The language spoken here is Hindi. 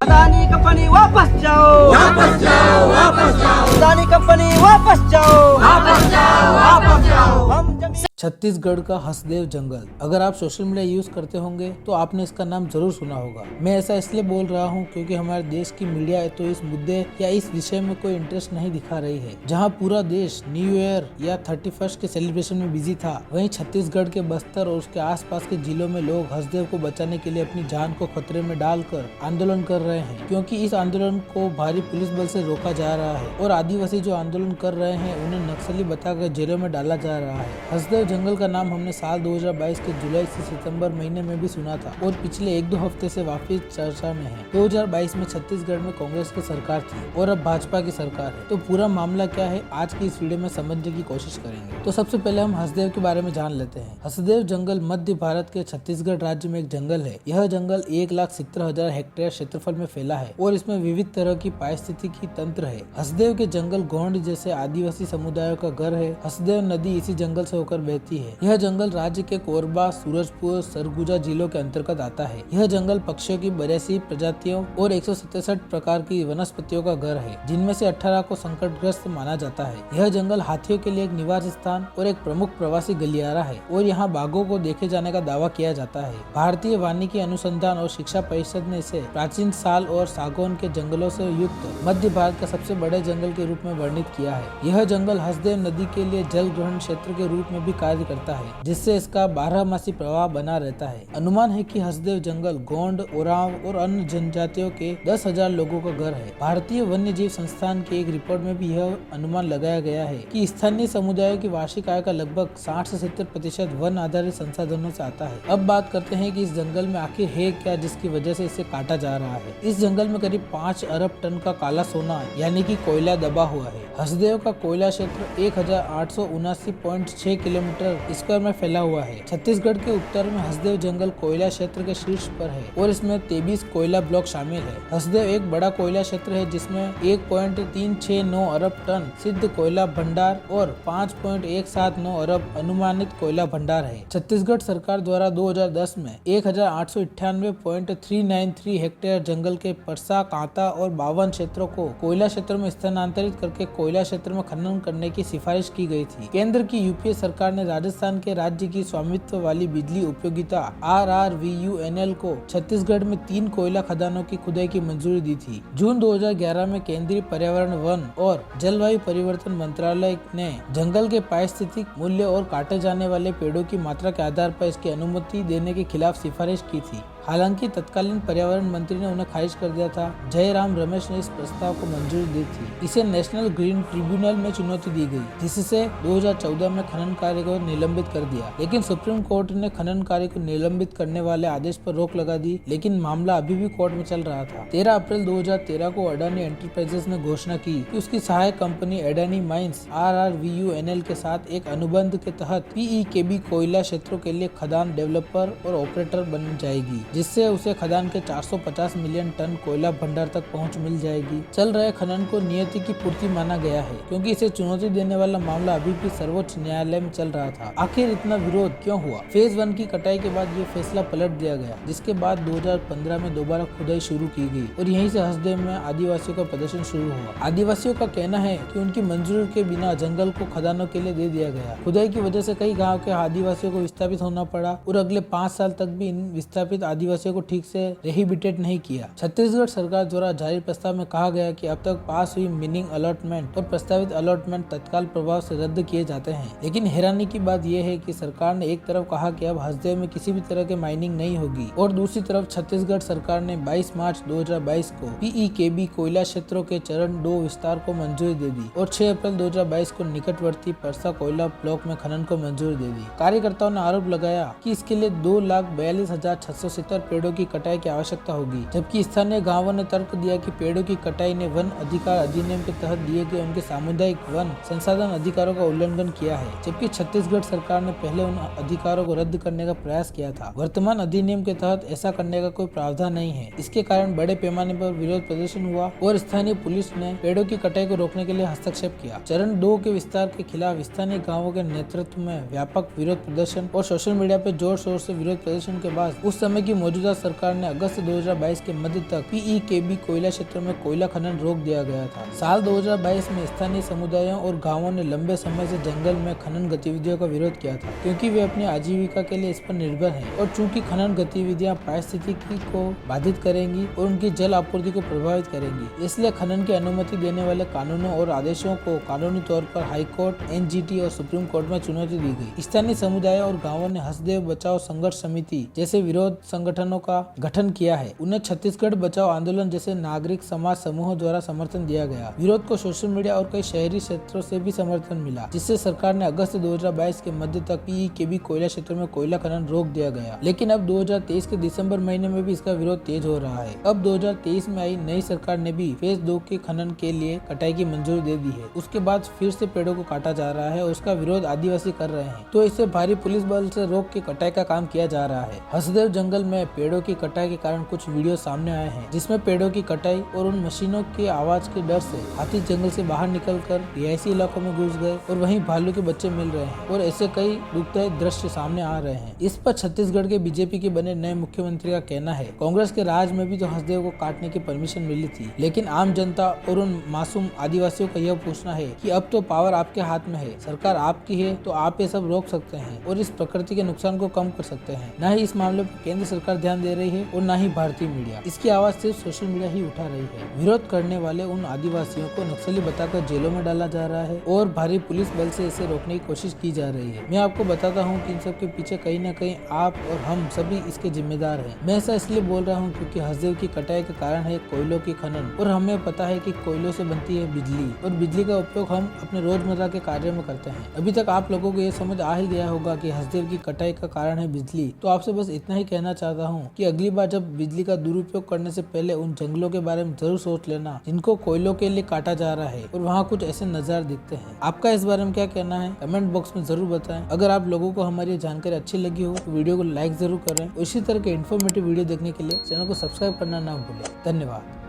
अदानी कंपनी वापस जाओ, वापस जाओ, वापस जाओ, अदानी कंपनी वापस जाओ, वापस जाओ, वापस जाओ। हम छत्तीसगढ़ का हसदेव जंगल। अगर आप सोशल मीडिया यूज करते होंगे तो आपने इसका नाम जरूर सुना होगा। मैं ऐसा इसलिए बोल रहा हूँ क्योंकि हमारे देश की मीडिया तो इस मुद्दे या इस विषय में कोई इंटरेस्ट नहीं दिखा रही है। जहाँ पूरा देश न्यू ईयर या 31 के सेलिब्रेशन में बिजी था, वहीं छत्तीसगढ़ के बस्तर और उसके आसपास के जिलों में लोग हसदेव को बचाने के लिए अपनी जान को खतरे में डालकर आंदोलन कर रहे हैं, क्योंकि इस आंदोलन को भारी पुलिस बल से रोका जा रहा है और आदिवासी जो आंदोलन कर रहे हैं उन्हें नक्सली बताकर जेलों में डाला जा रहा है। हसदेव जंगल का नाम हमने साल 2022 के जुलाई से सितंबर महीने में भी सुना था और पिछले 1-2 हफ्ते से वापिस चर्चा में है। 2022 में छत्तीसगढ़ में कांग्रेस की सरकार थी और अब भाजपा की सरकार है। तो पूरा मामला क्या है, आज की इस वीडियो में समझने की कोशिश करेंगे। तो सबसे पहले हम हसदेव के बारे में जान लेते हैं। हसदेव जंगल मध्य भारत के छत्तीसगढ़ राज्य में एक जंगल है। यह जंगल 1,70,000 हेक्टेयर क्षेत्रफल में फैला है और इसमें विविध तरह की पारिस्थितिकी तंत्र है। हसदेव के जंगल गोंड जैसे आदिवासी समुदायों का घर है। हसदेव नदी इसी जंगल से होकर बहती है। यह जंगल राज्य के कोरबा, सूरजपुर, सरगुजा जिलों के अंतर्गत आता है। यह जंगल पक्षियों की 82 प्रजातियों और 167 प्रकार की वनस्पतियों का घर है, जिनमें से 18 को संकटग्रस्त माना जाता है। यह जंगल हाथियों के लिए एक निवास स्थान और एक प्रमुख प्रवासी गलियारा है और यहाँ बाघों को देखे जाने का दावा किया जाता है। भारतीय वानिकी अनुसंधान और शिक्षा परिषद ने इसे प्राचीन साल और सागौन के जंगलों से युक्त मध्य भारत का सबसे बड़े जंगल के रूप में वर्णित किया है। यह जंगल हसदेव नदी के लिए जल ग्रहण क्षेत्र के रूप में भी कार्य करता है, जिससे इसका 12मासी प्रवाह बना रहता है। अनुमान है कि हसदेव जंगल गोंड, ओरांव और अन्य जनजातियों के 10,000 लोगों का घर है। भारतीय वन्य जीव संस्थान की एक रिपोर्ट में भी यह अनुमान लगाया गया है कि स्थानीय समुदायों की वार्षिक आय का लगभग 60 से 70% वन आधारित संसाधनों से आता है। अब बात करते हैं कि इस जंगल में आखिर है क्या जिसकी वजह से इसे काटा जा रहा है। इस जंगल में करीब 5 अरब टन का काला सोना यानी कि कोयला दबा हुआ है। हसदेव का कोयला क्षेत्र 1,879.6 किलोमीटर स्क्वायर में फैला हुआ है। छत्तीसगढ़ के उत्तर में हसदेव जंगल कोयला क्षेत्र के शीर्ष पर है और इसमें 23 कोयला ब्लॉक शामिल है। हसदेव एक बड़ा कोयला क्षेत्र है जिसमें 1.369 अरब टन सिद्ध कोयला भंडार और 5.179 अरब अनुमानित कोयला भंडार है। छत्तीसगढ़ सरकार द्वारा 2010 में 1,898.393 हेक्टेयर जंगल के परसा, कांता और 52 क्षेत्रों को कोयला क्षेत्र में स्थानांतरित करके कोयला क्षेत्र में खनन करने की सिफारिश की गई थी। केंद्र की यूपीए सरकार ने राजस्थान के राज्य की स्वामित्व वाली बिजली उपयोगिता RRVUNL को छत्तीसगढ़ में 3 कोयला खदानों की खुदाई की मंजूरी दी थी। जून 2011 में केंद्रीय पर्यावरण, वन और जलवायु परिवर्तन मंत्रालय ने जंगल के पारिस्थितिक मूल्य और काटे जाने वाले पेड़ों की मात्रा के आधार पर इसकी अनुमति देने के खिलाफ सिफारिश की थी। हालांकि तत्कालीन पर्यावरण मंत्री ने उन्हें खारिज कर दिया था। जयराम रमेश ने इस प्रस्ताव को मंजूरी दी थी। इसे नेशनल ग्रीन ट्रिब्यूनल में चुनौती दी गई, जिससे 2014 में खनन कार्य को निलंबित कर दिया। लेकिन सुप्रीम कोर्ट ने खनन कार्य को निलंबित करने वाले आदेश पर रोक लगा दी, लेकिन मामला अभी भी कोर्ट में चल रहा था। 13 अप्रैल 2013 को अडानी एंटरप्राइजेस ने घोषणा की कि उसकी सहायक कंपनी अडानी माइंस RRVUNL के साथ एक अनुबंध के तहत PEKB कोयला क्षेत्रों के लिए खदान डेवलपर और ऑपरेटर बन जाएगी, जिससे उसे खदान के 450 मिलियन टन कोयला भंडार तक पहुंच मिल जाएगी। चल रहे खनन को नियति की पूर्ति माना गया है, क्योंकि इसे चुनौती देने वाला मामला अभी भी सर्वोच्च न्यायालय में चल रहा था। आखिर इतना विरोध क्यों हुआ? फेज 1 की कटाई के बाद ये फैसला पलट दिया गया, जिसके बाद 2015 में दोबारा खुदाई शुरू की गई और यहीं से हसदेव में आदिवासियों का प्रदर्शन शुरू हुआ। आदिवासियों का कहना है कि उनकी मंजूरी के बिना जंगल को खदानों के लिए दे दिया गया। खुदाई की वजह से कई गाँव के आदिवासियों को विस्थापित होना पड़ा और अगले 5 साल तक भी इन विस्थापित आदिवासियों को ठीक से रिहेबिलिटेट नहीं किया। छत्तीसगढ़ सरकार द्वारा जारी प्रस्ताव में कहा गया कि अब तक पास हुई मीनिंग अलॉटमेंट और प्रस्तावित अलॉटमेंट तत्काल प्रभाव से रद्द किए जाते हैं। लेकिन हैरानी की बात यह है कि सरकार ने एक तरफ कहा कि अब हसदेव में किसी भी तरह के माइनिंग नहीं होगी और दूसरी तरफ छत्तीसगढ़ सरकार ने 22 मार्च 2022 को PEKB कोयला क्षेत्रों के चरण 2 विस्तार को मंजूरी दे दी और 6 अप्रैल 2022 को निकटवर्ती परसा कोयला ब्लॉक में खनन को मंजूरी दे दी। कार्यकर्ताओं ने आरोप लगाया कि इसके लिए 2,42,670 पेड़ों की कटाई की आवश्यकता होगी, जबकि स्थानीय गांवों ने तर्क दिया कि पेड़ों की कटाई ने वन अधिकार अधिनियम के तहत दिए गए उनके सामुदायिक वन संसाधन अधिकारों का उल्लंघन किया है, जबकि छत्तीसगढ़ सरकार ने पहले उन अधिकारों को रद्द करने का प्रयास किया था। वर्तमान अधिनियम के तहत ऐसा करने का कोई प्रावधान नहीं है। इसके कारण बड़े पैमाने पर विरोध प्रदर्शन हुआ और स्थानीय पुलिस ने पेड़ों की कटाई को रोकने के लिए हस्तक्षेप किया। चरण 2 के विस्तार के खिलाफ स्थानीय गाँवों के नेतृत्व में व्यापक विरोध प्रदर्शन और सोशल मीडिया पर जोर शोर से विरोध प्रदर्शन के बाद उस समय की मौजूदा सरकार ने अगस्त 2022 के मध्य तक PEKB कोयला क्षेत्र में कोयला खनन रोक दिया गया था। साल 2022 में स्थानीय समुदायों और गांवों ने लंबे समय से जंगल में खनन गतिविधियों का विरोध किया था, क्योंकि वे अपनी आजीविका के लिए इस पर निर्भर हैं और चूंकि खनन गतिविधियां पारिस्थितिकी को बाधित करेंगी और उनकी जल आपूर्ति को प्रभावित करेंगी, इसलिए खनन की अनुमति देने वाले कानूनों और आदेशों को कानूनी तौर पर हाई कोर्ट, NGT और सुप्रीम कोर्ट में चुनौती दी गई। स्थानीय समुदायों और गाँवों ने हसदेव बचाओ संघर्ष समिति जैसे विरोध संगठनों का गठन किया है। उन्हें छत्तीसगढ़ बचाओ आंदोलन जैसे नागरिक समाज समूहों द्वारा समर्थन दिया गया। विरोध को सोशल मीडिया और कई शहरी क्षेत्रों से भी समर्थन मिला, जिससे सरकार ने अगस्त 2022 के मध्य तक PEKB कोयला क्षेत्र में कोयला खनन रोक दिया गया। लेकिन अब 2023 के दिसंबर महीने में भी इसका विरोध तेज हो रहा है। अब 2023 में आई नई सरकार ने भी फेज 2 के खनन के लिए कटाई की मंजूरी दे दी है। उसके बाद फिर से पेड़ों को काटा जा रहा है और उसका विरोध आदिवासी कर रहे हैं, तो इससे भारी पुलिस बल से रोक के कटाई का काम किया जा रहा है। हसदेव जंगल में पेड़ों की कटाई के कारण कुछ वीडियो सामने आए हैं, जिसमें पेड़ों की कटाई और उन मशीनों की आवाज के डर से हाथी जंगल से बाहर निकलकर रिहायशी इलाकों में घुस गए और वहीं भालू के बच्चे मिल रहे हैं और ऐसे कई दुखदायी दृश्य सामने आ रहे हैं। इस पर छत्तीसगढ़ के बीजेपी के बने नए मुख्यमंत्री का कहना है, कांग्रेस के राज में भी तो हसदेव को काटने की परमिशन मिली थी, लेकिन आम जनता और उन मासूम आदिवासियों का यह पूछना है कि अब तो पावर आपके हाथ में है, सरकार आपकी है, तो आप ये सब रोक सकते हैं और इस प्रकृति के नुकसान को कम कर सकते हैं। न ही इस मामले पर केंद्र सरकार ध्यान दे रही है और न ही भारतीय मीडिया। इसकी आवाज सिर्फ सोशल मीडिया ही उठा रही है। विरोध करने वाले उन आदिवासियों को नक्सली बताकर जेलों में डाला जा रहा है और भारी पुलिस बल से इसे रोकने की कोशिश की जा रही है। मैं आपको बताता हूँ कि इन सब के पीछे कहीं न कहीं आप और हम सभी इसके जिम्मेदार हैं। मैं ऐसा इसलिए बोल रहा हूँ क्योंकि हसदेव की कटाई के कारण है कोयलों की खनन, और हमें पता है कि कोयलों से बनती है बिजली और बिजली का उपयोग हम अपने रोजमर्रा के कार्य में करते हैं। अभी तक आप लोगों को ये समझ आ ही गया होगा कि हसदेव की कटाई का कारण है बिजली। तो आपसे बस इतना ही कहना चाहता हूँ कि अगली बार जब बिजली का दुरुपयोग करने से पहले उन जंगलों के बारे में जरूर सोच लेना जिनको कोयलों के लिए काटा जा रहा है और वहाँ कुछ ऐसे नजारे दिखते हैं। आपका इस बारे में क्या कहना है कमेंट बॉक्स में जरूर बताएं। अगर आप लोगों को हमारी जानकारी अच्छी लगी हो तो वीडियो को लाइक जरूर करें। इसी तरह के इन्फॉर्मेटिव वीडियो देखने के लिए चैनल को सब्सक्राइब करना ना भूलें। धन्यवाद।